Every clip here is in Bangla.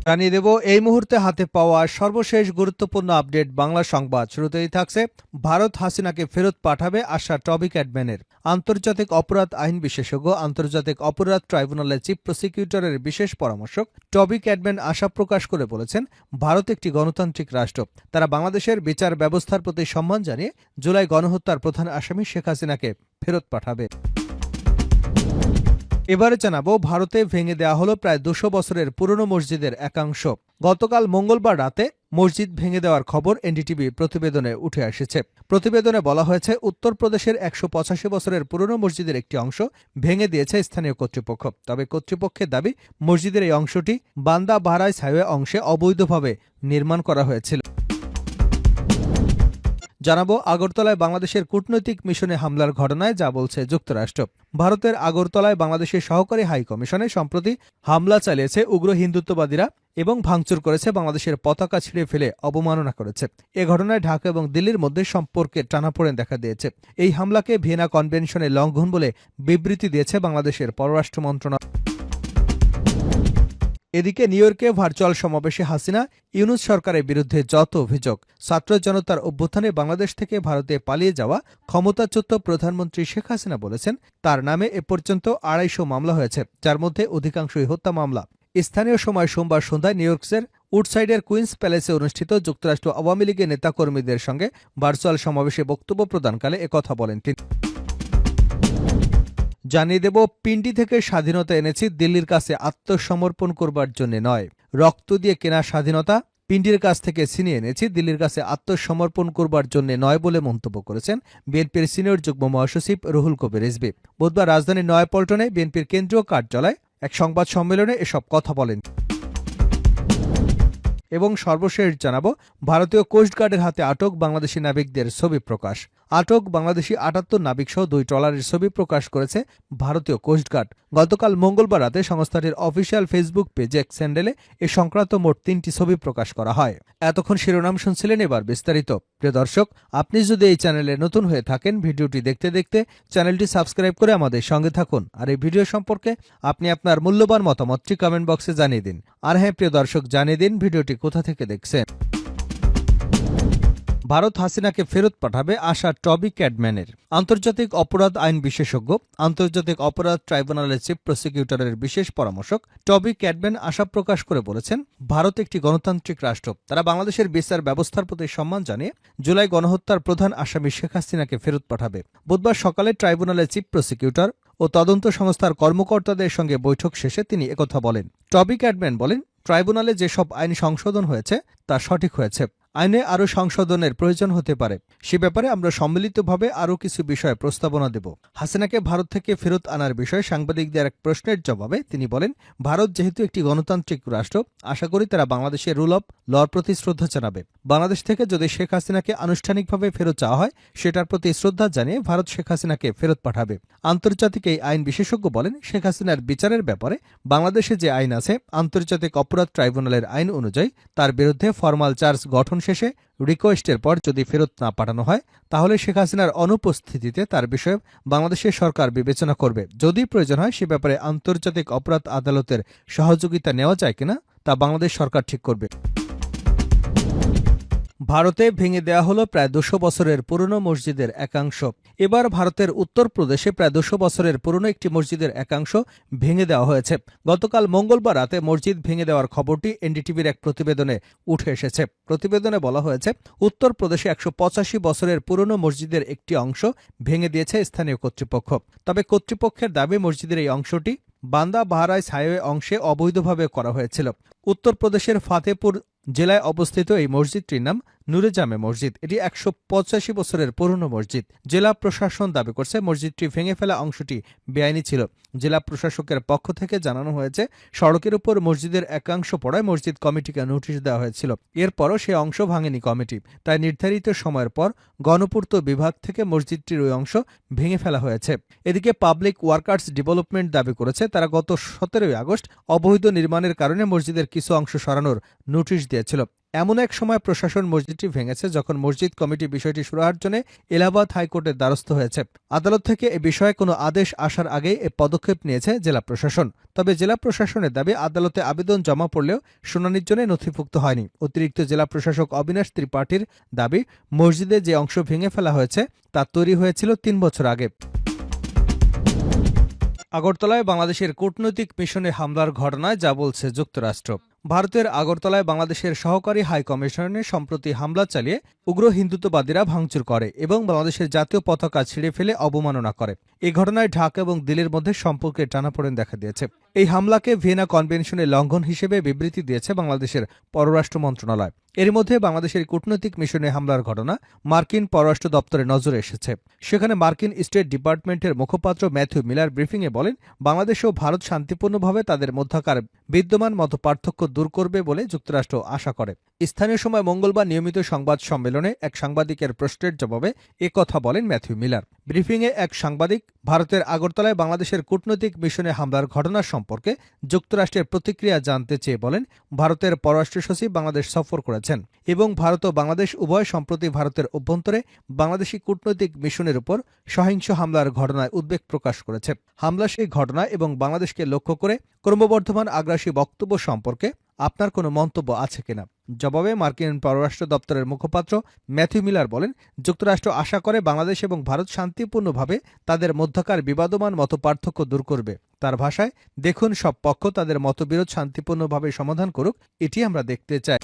জানিয়ে দেব এই মুহূর্তে হাতে পাওয়া সর্বশেষ গুরুত্বপূর্ণ আপডেট বাংলা সংবাদ। শুরুতেই থাকছে ভারত হাসিনাকে ফেরত পাঠাবে আশা টবি ক্যাডম্যানের। আন্তর্জাতিক অপরাধ আইন বিশেষজ্ঞ, আন্তর্জাতিক অপরাধ ট্রাইব্যুনালের চিফ প্রসিকিউটরের বিশেষ পরামর্শক টবি ক্যাডম্যান আশা প্রকাশ করে বলেছেন, ভারত একটি গণতান্ত্রিক রাষ্ট্র। তারা বাংলাদেশের বিচার ব্যবস্থার প্রতি সম্মান জানিয়ে জুলাই গণহত্যার প্রধান আসামি শেখ হাসিনাকে ফেরত পাঠাবে। এবারে জানাবো, ভারতে ভেঙে দেওয়া হলো প্রায় ২০০ বছরের পুরনো মসজিদের একাংশ। গতকাল মঙ্গলবার রাতে মসজিদ ভেঙে দেওয়ার খবর এনডিটিভি প্রতিবেদনে উঠে এসেছে। প্রতিবেদনে বলা হয়েছে, উত্তরপ্রদেশের ১৮৫ বছরের পুরনো মসজিদের একটি অংশ ভেঙে দিয়েছে স্থানীয় কর্তৃপক্ষ। তবে কর্তৃপক্ষের দাবি, মসজিদের এই অংশটি বান্দা বাহরাইচ হাইওয়ে অংশে অবৈধভাবে নির্মাণ করা হয়েছিল। জানাবো, আগরতলায় বাংলাদেশের কূটনৈতিক মিশনে হামলার ঘটনায় যা বলছে যুক্তরাষ্ট্র। ভারতের আগরতলায় বাংলাদেশের সহকারী হাই কমিশনে সম্প্রতি হামলা চালিয়েছে উগ্র হিন্দুত্ববাদীরা এবং ভাঙচুর করেছে, বাংলাদেশের পতাকা ছিঁড়ে ফেলে অবমাননা করেছে। এ ঘটনায় ঢাকা এবং দিল্লির মধ্যে সম্পর্কে টানাপোড়েন দেখা দিয়েছে। এই হামলাকে ভিয়েনা কনভেনশনের লঙ্ঘন বলে বিবৃতি দিয়েছে বাংলাদেশের পররাষ্ট্র মন্ত্রণালয়। এদিকে নিউ ইয়র্কে ভার্চুয়াল সমাবেশে হাসিনা ইউনূস সরকারের বিরুদ্ধে যত অভিযোগ। ছাত্র জনতার অভ্যুত্থানে বাংলাদেশ থেকে ভারতে পালিয়ে যাওয়া ক্ষমতাচ্যুত প্রধানমন্ত্রী শেখ হাসিনা বলেছেন, তার নামে এ পর্যন্ত ২৫০ মামলা হয়েছে, যার মধ্যে অধিকাংশই হত্যা মামলা। স্থানীয় সময় সোমবার সন্ধ্যায় নিউ ইয়র্কের উডসাইডের কুইন্স প্যালেসে অনুষ্ঠিত যুক্তরাষ্ট্র আওয়ামী লীগের নেতাকর্মীদের সঙ্গে ভার্চুয়াল সমাবেশে বক্তব্য প্রদানকালে একথা বলেন তিনি। জানিয়ে দেব, পিন্ডি থেকে স্বাধীনতা এনেছি, দিল্লির কাছে আত্মসমর্পণ করবার জন্য নয়। রক্ত দিয়ে কেনা স্বাধীনতা পিন্ডির কাছ থেকে ছিনিয়ে এনেছি, দিল্লির কাছে আত্মসমর্পণ করবার জন্য নয় বলে মন্তব্য করেছেন বিএনপির সিনিয়র যুগ্ম মহাসচিব রুহুল কবির রিজভী। বুধবার রাজধানীর নয়াপল্টনে বিএনপির কেন্দ্রীয় কার্যালয়ে এক সংবাদ সম্মেলনে এসব কথা বলেন। এবং সর্বশেষ জানাবো, ভারতীয় কোস্টগার্ডের হাতে আটক বাংলাদেশি নাবিকদের ছবি প্রকাশ। আটক বাংলাদেশি ৭৮ নাবিকসহ ২ ট্রলারের ছবি প্রকাশ করেছে ভারতীয় কোস্টগার্ড। গতকাল মঙ্গলবার রাতে সংস্থাটির অফিসিয়াল ফেসবুক পেজে এক স্যান্ডেলে এ সংক্রান্ত মোট ৩টি ছবি প্রকাশ করা হয়। এতক্ষণ শিরোনাম শুনছিলেন, এবার বিস্তারিত। প্রিয় দর্শক, আপনি যদি এই চ্যানেলে নতুন হয়ে থাকেন, ভিডিওটি দেখতে দেখতে চ্যানেলটি সাবস্ক্রাইব করে আমাদের সঙ্গে থাকুন। আর এই ভিডিও সম্পর্কে আপনি আপনার মূল্যবান মতামতটি কমেন্ট বক্সে জানিয়ে দিন। আর হ্যাঁ প্রিয় দর্শক, জানিয়ে দিন ভিডিওটি কোথা থেকে দেখছেন। ভারত হাসিনাকে ফেরত পাঠাবে আশা টবি ক্যাডম্যানের। আন্তর্জাতিক অপরাধ আইন বিশেষজ্ঞ, আন্তর্জাতিক অপরাধ ট্রাইব্যুনালের চিফ প্রসিকিউটরের বিশেষ পরামর্শক টবি ক্যাডম্যান আশা প্রকাশ করে বলেছেন, ভারত একটি গণতান্ত্রিক রাষ্ট্র। তারা বাংলাদেশের বিচার ব্যবস্থার প্রতি সম্মান জানিয়ে জুলাই গণহত্যার প্রধান আসামি শেখ হাসিনাকে ফেরত পাঠাবে। বুধবার সকালে ট্রাইব্যুনালের চিফ প্রসিকিউটর ও তদন্ত সংস্থার কর্মকর্তাদের সঙ্গে বৈঠক শেষে তিনি একথা বলেন। টবি ক্যাডম্যান বলেন, ট্রাইব্যুনালে যেসব আইন সংশোধন হয়েছে তা সঠিক হয়েছে। আইনে আরও সংশোধনের প্রয়োজন হতে পারে, সে ব্যাপারে আমরা সম্মিলিতভাবে আরও কিছু বিষয়ে প্রস্তাবনা দেব। হাসিনাকে ভারত থেকে ফেরত আনার বিষয়ে সাংবাদিকদের এক প্রশ্নের জবাবে তিনি বলেন, ভারত যেহেতু একটি গণতান্ত্রিক রাষ্ট্র, আশা করি তারা বাংলাদেশের রুল অব লর প্রতি শ্রদ্ধা জানাবে। বাংলাদেশ থেকে যদি শেখ হাসিনাকে আনুষ্ঠানিকভাবে ফেরত চাওয়া হয়, সেটার প্রতি শ্রদ্ধা জানিয়ে ভারত শেখ হাসিনাকে ফেরত পাঠাবে। আন্তর্জাতিক এই আইন বিশেষজ্ঞ বলেন, শেখ হাসিনার বিচারের ব্যাপারে বাংলাদেশে যে আইন আছে, আন্তর্জাতিক অপরাধ ট্রাইব্যুনালের আইন অনুযায়ী তার বিরুদ্ধে ফরমাল চার্জ গঠন শেষে রিকোয়েস্টের পর যদি ফেরত না পাঠানো হয়, তাহলে শেখ হাসিনার অনুপস্থিতিতে তার বিষয়ে বাংলাদেশের সরকার বিবেচনা করবে। যদি প্রয়োজন হয়, সে ব্যাপারে আন্তর্জাতিক অপরাধ আদালতের সহযোগিতা নেওয়া যায় কিনা তা বাংলাদেশ সরকার ঠিক করবে। ভারতে ভেঙে দেওয়া হলো প্রায় ২০০ বছরের পুরনো মসজিদের একাংশ। এবার ভারতের উত্তরপ্রদেশে প্রায় ২০০ বছরের পুরনো একটি মসজিদের একাংশ ভেঙে দেওয়া হয়েছে। গতকাল মঙ্গলবার রাতে মসজিদ ভেঙে দেওয়ার খবরটি এনডিটিভির এক প্রতিবেদনে উঠে এসেছে। প্রতিবেদনে বলা হয়েছে, উত্তরপ্রদেশে ১৮৫ বছরের পুরনো মসজিদের একটি অংশ ভেঙে দিয়েছে স্থানীয় কর্তৃপক্ষ। তবে কর্তৃপক্ষের দাবি, মসজিদের এই অংশটি বান্দা বাহরাইচ হাইওয়ে অংশে অবৈধভাবে করা হয়েছিল। উত্তরপ্রদেশের ফাতেপুর জেলায় অবস্থিত এই মসজিদটির নাম নূরে জামে মসজিদ। এটি ১৮৫ বছরের পুরনো মসজিদ। জেলা প্রশাসন দাবি করছে, মসজিদটি ভেঙে ফেলা অংশটি বেআইনি ছিল। জেলা প্রশাসকের পক্ষ থেকে জানানো হয়েছে, সড়কের উপর মসজিদের একাংশ পড়ায় মসজিদ কমিটিকে নোটিশ দেওয়া হয়েছিল। এরপরও সে অংশ ভাঙেনি কমিটি, তাই নির্ধারিত সময়ের পর গণপূর্ত বিভাগ থেকে মসজিদটির ওই অংশ ভেঙে ফেলা হয়েছে। এদিকে পাবলিক ওয়ার্কার্স ডেভেলপমেন্ট দাবি করেছে, তারা গত ১৭ আগস্ট অবৈধ নির্মাণের কারণে মসজিদের কিছু অংশ সরানোর নোটিশ দিয়েছিল। এমন এক সময় প্রশাসন মসজিদটি ভেঙেছে যখন মসজিদ কমিটি বিষয়টি সুরাহার জন্য এলাহাবাদ হাইকোর্টের দ্বারস্থ হয়েছে। আদালত থেকে এ বিষয়ে কোনো আদেশ আসার আগেই এ পদক্ষেপ নিয়েছে জেলা প্রশাসন। তবে জেলা প্রশাসনের দাবি, আদালতে আবেদন জমা পড়লেও শুনানির জন্য নথিভুক্ত হয়নি। অতিরিক্ত জেলা প্রশাসক অবিনাশ ত্রিপাঠীর দাবি, মসজিদে যে অংশ ভেঙে ফেলা হয়েছে তা তৈরি হয়েছিল ৩ বছর আগে। আগরতলায় বাংলাদেশের কূটনৈতিক মিশনে হামলার ঘটনায় যা বলছে যুক্তরাষ্ট্র। ভারতের আগরতলায় বাংলাদেশের সহকারী হাই কমিশনে সম্প্রতি হামলা চালিয়ে উগ্র হিন্দুত্ববাদীরা ভাঙচুর করে এবং বাংলাদেশের জাতীয় পতাকা ছিঁড়ে ফেলে অবমাননা করে। এই ঘটনায় ঢাকা এবং দিল্লির মধ্যে সম্পর্কের টানাপোড়েন দেখা দিয়েছে। এই হামলাকে ভিয়েনা কনভেনশনের লঙ্ঘন হিসেবে বিবৃতি দিয়েছে বাংলাদেশের পররাষ্ট্র মন্ত্রণালয়। এর মধ্যে বাংলাদেশের কূটনৈতিক মিশনে হামলার ঘটনা মার্কিন পররাষ্ট্র দপ্তরের নজরে এসেছে। সেখানে মার্কিন স্টেট ডিপার্টমেন্টের মুখপাত্র ম্যাথিউ মিলার ব্রিফিংয়ে বলেন, বাংলাদেশ ও ভারত শান্তিপূর্ণভাবে তাদের মধ্যকার বিদ্যমান মতপার্থক্য দূর করবে বলে যুক্তরাষ্ট্র আশা করে। স্থানীয় সময় মঙ্গলবার নিয়মিত সংবাদ সম্মেলনে এক সাংবাদিকের প্রশ্নের জবাবে একথা বলেন ম্যাথিউ মিলার। ব্রিফিংয়ে এক সাংবাদিক ভারতের আগরতলায় বাংলাদেশের কূটনৈতিক মিশনে হামলার ঘটনা সম্পর্কে যুক্তরাষ্ট্রের প্রতিক্রিয়া জানতে চেয়ে বলেন, ভারতের পররাষ্ট্র সচিব বাংলাদেশ সফর করেছেন এবং ভারত ও বাংলাদেশ উভয় সম্প্রতি ভারতের অভ্যন্তরে বাংলাদেশি কূটনৈতিক মিশনের উপর সহিংস হামলার ঘটনায় উদ্বেগ প্রকাশ করেছে। হামলা সেই ঘটনা এবং বাংলাদেশকে লক্ষ্য করে ক্রমবর্ধমান আগ্রাসী বক্তব্য সম্পর্কে আপনার কোনো মন্তব্য আছে কিনা? জবাবে মার্কিন পররাষ্ট্র দপ্তরের মুখপাত্র ম্যাথিউ মিলার বলেন, যুক্তরাষ্ট্র আশা করে বাংলাদেশ এবং ভারত শান্তিপূর্ণভাবে তাদের মধ্যকার বিবাদমান মতপার্থক্য দূর করবে। তার ভাষায়, দেখুন, সব পক্ষ তাদের মতবিরোধ শান্তিপূর্ণভাবে সমাধান করুক, এটি আমরা দেখতে চাই।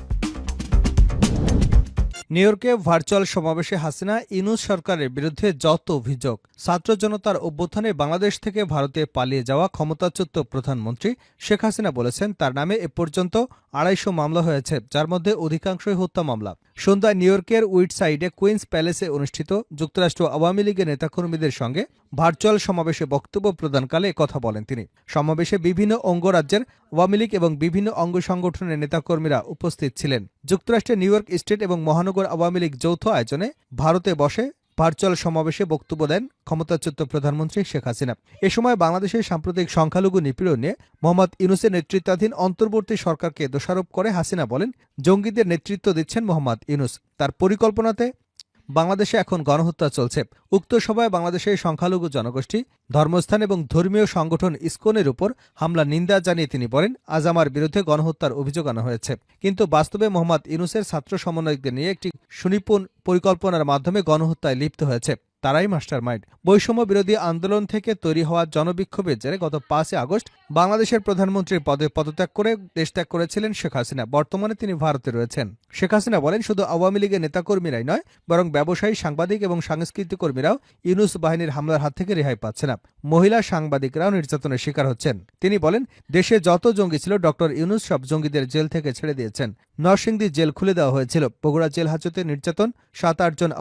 নিউ ইয়র্কে ভার্চুয়াল সমাবেশে হাসিনা ইউনূস সরকারের বিরুদ্ধে যত অভিযোগ। ছাত্র জনতার অভ্যুত্থানে বাংলাদেশ থেকে ভারতে পালিয়ে যাওয়া ক্ষমতাচ্যুত প্রধানমন্ত্রী শেখ হাসিনা বলেছেন, তার নামে এ পর্যন্ত ২৫০ মামলা হয়েছে, যার মধ্যে অধিকাংশই হত্যা মামলা। সন্ধ্যায় নিউ ইয়র্কের উইডসাইডে কুইন্স প্যালেসে অনুষ্ঠিত যুক্তরাষ্ট্র আওয়ামী লীগের নেতাকর্মীদের সঙ্গে ভার্চুয়াল সমাবেশে বক্তব্য প্রদানকালে একথা বলেন তিনি। সমাবেশে বিভিন্ন অঙ্গরাজ্যের আওয়ামী লীগ এবং বিভিন্ন অঙ্গ সংগঠনের নেতাকর্মীরা উপস্থিত ছিলেন। যুক্তরাষ্ট্রের নিউ ইয়র্ক স্টেট এবং মহানগর আওয়ামী লীগ যৌথ আয়োজনে ভারতে বসে ভার্চুয়াল সমাবেশে বক্তব্য দেন ক্ষমতাচ্যুত প্রধানমন্ত্রী শেখ হাসিনা। এ সময় বাংলাদেশের সাম্প্রতিক সংখ্যালঘু নিপীড়ন নিয়ে মোহাম্মদ ইউনূসের নেতৃত্বাধীন অন্তর্বর্তী সরকারকে দোষারোপ করে হাসিনা বলেন, জঙ্গিদের নেতৃত্ব দিচ্ছেন মোহাম্মদ ইউনূস। তার পরিকল্পনাতে বাংলাদেশে এখন গণহত্যা চলছে। উক্ত সভায় বাংলাদেশের সংখ্যালঘু জনগোষ্ঠী, ধর্মস্থান এবং ধর্মীয় সংগঠন ইসকনের উপর হামলা নিন্দা জানিয়ে তিনি বলেন, আজ আমার বিরুদ্ধে গণহত্যার অভিযোগ আনা হয়েছে, কিন্তু বাস্তবে মোহাম্মদ ইউনূসের ছাত্র সমন্বয়কদের নিয়ে একটি সুনিপুণ পরিকল্পনার মাধ্যমে গণহত্যায় লিপ্ত হয়েছে। তারাই মাস্টারমাইন্ড। বৈষম্য বিরোধী আন্দোলন থেকে তৈরি হওয়া জনবিক্ষোভের জেরে গত ৫ আগস্ট বাংলাদেশের প্রধানমন্ত্রীর পদে পদত্যাগ করে দেশত্যাগ করেছিলেন শেখ হাসিনা। বর্তমানে তিনি ভারতে রয়েছেন। শেখ হাসিনা বলেন, শুধু আওয়ামী লীগের নেতাকর্মীরাই নয়, বরং ব্যবসায়ী, সাংবাদিক এবং সাংস্কৃতিক কর্মীরাও ইউনূস বাহিনীর হামলার হাত থেকে রেহাই পাচ্ছে না। মহিলা সাংবাদিকরাও নির্যাতনের শিকার হচ্ছেন। তিনি বলেন, দেশে যত জঙ্গি ছিল ডক্টর ইউনূস সব জঙ্গিদের জেল থেকে ছেড়ে দিয়েছেন। নরসিংদী জেল খুলে দেওয়া হয়েছিল। বগুড়া জেল হাজতে নির্যাতন, ৭-৮ জন